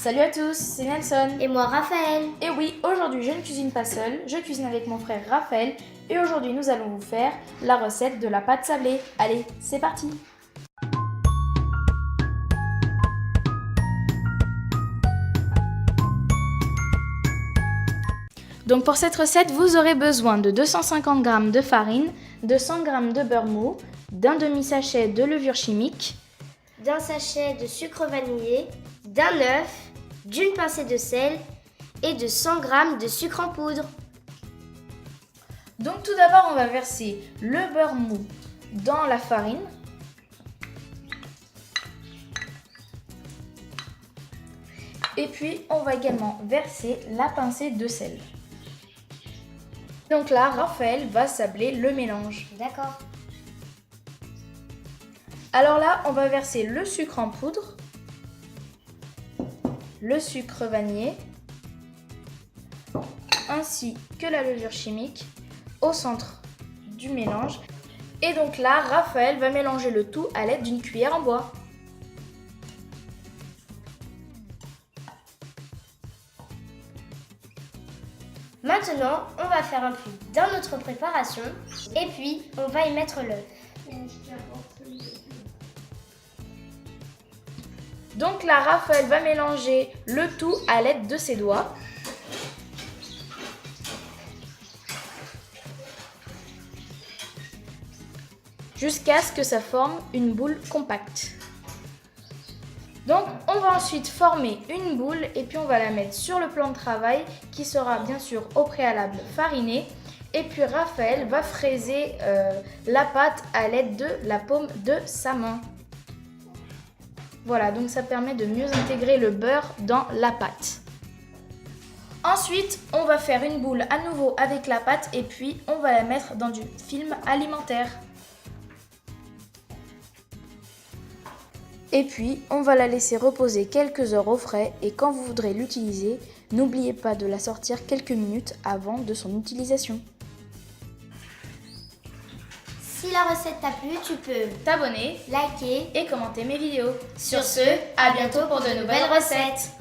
Salut à tous, c'est Nelson. Et moi, Raphaël. Et oui, aujourd'hui je ne cuisine pas seule, je cuisine avec mon frère Raphaël. Et aujourd'hui nous allons vous faire la recette de la pâte sablée. Allez, c'est parti! Donc pour cette recette, vous aurez besoin de 250 g de farine, de 100 g de beurre mou, d'un demi-sachet de levure chimique, d'un sachet de sucre vanillé, d'un œuf, d'une pincée de sel et de 100 g de sucre en poudre. Donc tout d'abord, on va verser le beurre mou dans la farine. Et puis, on va également verser la pincée de sel. Donc là, Raphaël va sabler le mélange. D'accord. Alors là, on va verser le sucre en poudre, le sucre vanillé, ainsi que la levure chimique au centre du mélange. Et donc là, Raphaël va mélanger le tout à l'aide d'une cuillère en bois. Maintenant, on va faire un pli dans notre préparation et puis on va y mettre l'œuf. Donc là, Raphaël va mélanger le tout à l'aide de ses doigts. Jusqu'à ce que ça forme une boule compacte. Donc on va ensuite former une boule et puis on va la mettre sur le plan de travail qui sera bien sûr au préalable fariné. Et puis Raphaël va fraiser la pâte à l'aide de la paume de sa main. Voilà, donc ça permet de mieux intégrer le beurre dans la pâte. Ensuite, on va faire une boule à nouveau avec la pâte et puis on va la mettre dans du film alimentaire. Et puis, on va la laisser reposer quelques heures au frais et quand vous voudrez l'utiliser, n'oubliez pas de la sortir quelques minutes avant de son utilisation. Si la recette t'a plu, tu peux T'abonner liker et commenter mes vidéos. Sur ce, à bientôt pour de nouvelles recettes.